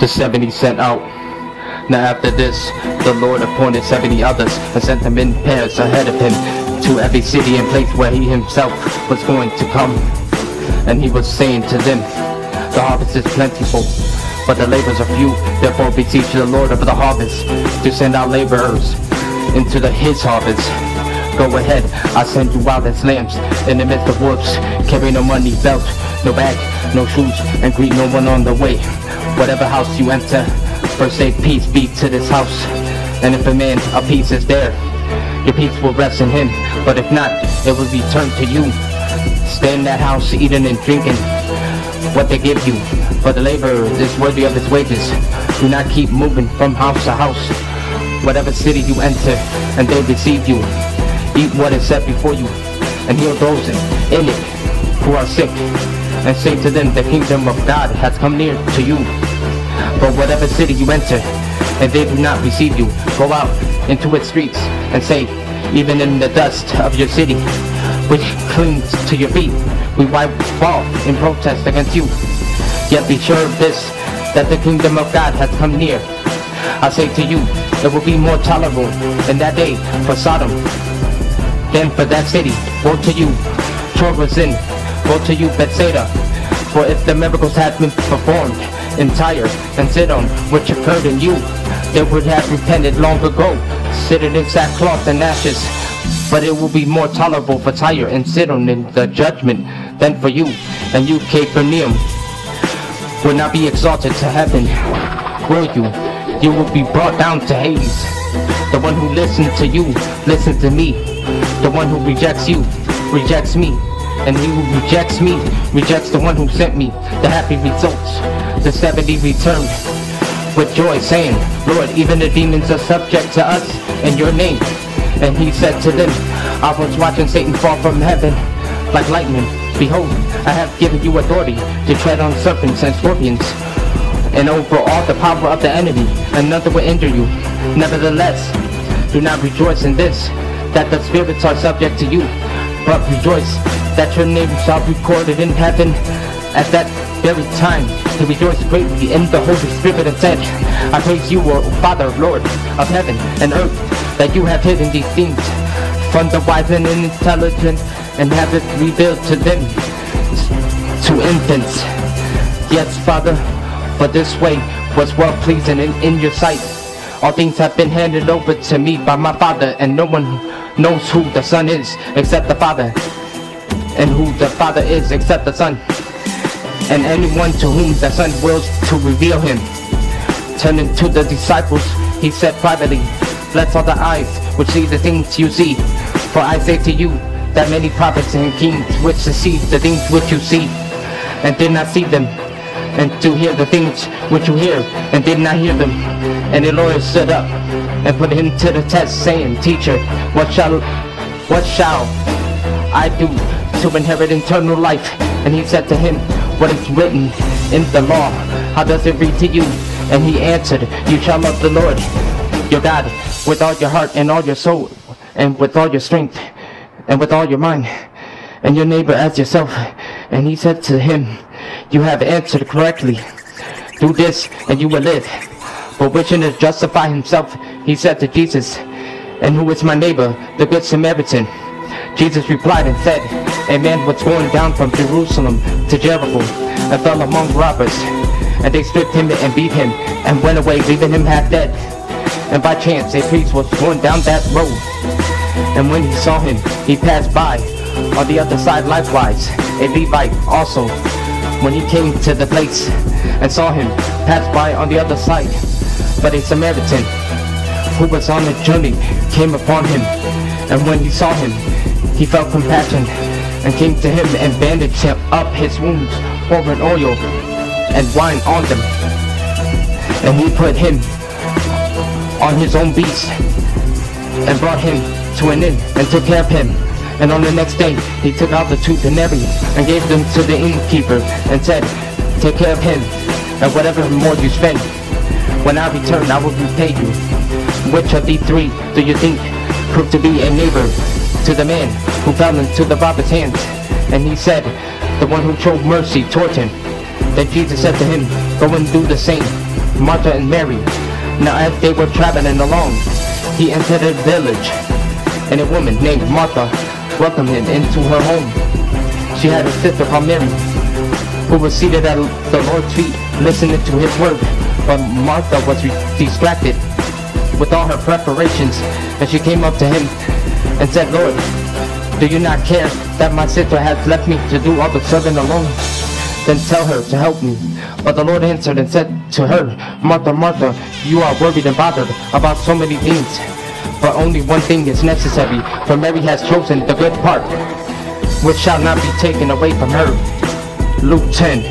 The 70 sent out. Now after this, the Lord appointed 70 others and sent them in pairs ahead of him to every city and place where he himself was going to come. And he was saying to them, the harvest is plentiful, but the laborers are few. Therefore beseech the Lord of the harvest to send out laborers into his harvest. Go ahead, I send you out as lambs in the midst of wolves. Carry no money belt, no bag, no shoes, and greet no one on the way. Whatever house you enter, first say peace be to this house. And if a man of peace is there, your peace will rest in him. But if not, it will be turned to you. Stay in that house eating and drinking what they give you, for the laborer is worthy of his wages. Do not keep moving from house to house. Whatever city you enter and they receive you, eat what is set before you, and heal those in it who are sick, and say to them, the kingdom of God has come near to you. But whatever city you enter and they do not receive you, go out into its streets and say, even in the dust of your city, which clings to your feet, we wipe off in protest against you. Yet be sure of this, that the kingdom of God has come near. I say to you, it will be more tolerable in that day for Sodom than for that city. Woe to you, Chorazin! Woe to you, Bethsaida! For if the miracles had been performed in Tyre and Sidon, which occurred in you, they would have repented long ago, sitting in sackcloth and ashes. But it will be more tolerable for Tyre and Sidon in the judgment than for you. And you, Capernaum, will not be exalted to heaven, will you? You will be brought down to Hades. The one who listens to you, listens to me. The one who rejects you, rejects me. And he who rejects me, rejects the one who sent me. The happy results. The 70 returned with joy, saying, Lord, even the demons are subject to us in your name. And he said to them, I was watching Satan fall from heaven like lightning. Behold, I have given you authority to tread on serpents and scorpions, and over all the power of the enemy, and nothing will injure you. Nevertheless, do not rejoice in this, that the spirits are subject to you, but rejoice that your names are recorded in heaven. At that very time, he rejoiced greatly in the Holy Spirit and said, I praise you, O Father, Lord of heaven and earth, that you have hidden these things from the wise and intelligent, and have it revealed to them, to infants. Yes, Father, for this way was well pleasing in your sight. All things have been handed over to me by my Father, and no one knows who the Son is except the Father, and who the Father is except the Son, and anyone to whom the Son wills to reveal him. Turning to the disciples, he said privately, bless all the eyes which see the things you see. For I say to you that many prophets and kings wished to see the things which you see, and did not see them, and to hear the things which you hear, and did not hear them. And the lawyer stood up and put him to the test, saying, Teacher, what shall I do to inherit eternal life? And he said to him, what is written in the law? How does it read to you? And he answered, you shall love the Lord your God with all your heart and all your soul, and with all your strength, and with all your mind, and your neighbor as yourself. And he said to him, you have answered correctly. Do this and you will live. But wishing to justify himself, he said to Jesus, and who is my neighbor, the good Samaritan? Jesus replied and said, a man was going down from Jerusalem to Jericho, and fell among robbers, and they stripped him and beat him, and went away, leaving him half dead. And by chance a priest was going down that road, and when he saw him, he passed by on the other side likewise. A Levite also, when he came to the place and saw him, passed by on the other side. But a Samaritan, who was on a journey, came upon him, and when he saw him, he felt compassion, and came to him and bandaged him up his wounds, pouring oil and wine on them. And he put him on his own beast, and brought him to an inn, and took care of him. And on the next day he took out the 2 denarii, and gave them to the innkeeper, and said, take care of him, and whatever more you spend, when I return I will repay you. Which of these 3 do you think proved to be a neighbor to the man who fell into the robber's hands? And he said, the one who showed mercy toward him. Then Jesus said to him, go and do the same. Martha and Mary. Now as they were traveling along, he entered a village, and a woman named Martha welcomed him into her home. She had a sister called Mary, who was seated at the Lord's feet, listening to his word. But Martha was distracted with all her preparations, and she came up to him and said, "Lord, do you not care that my sister has left me to do all the serving alone? Then tell her to help me." But the Lord answered and said to her, "Martha, Martha, you are worried and bothered about so many things, but only one thing is necessary, for Mary has chosen the good part, which shall not be taken away from her." Luke 10.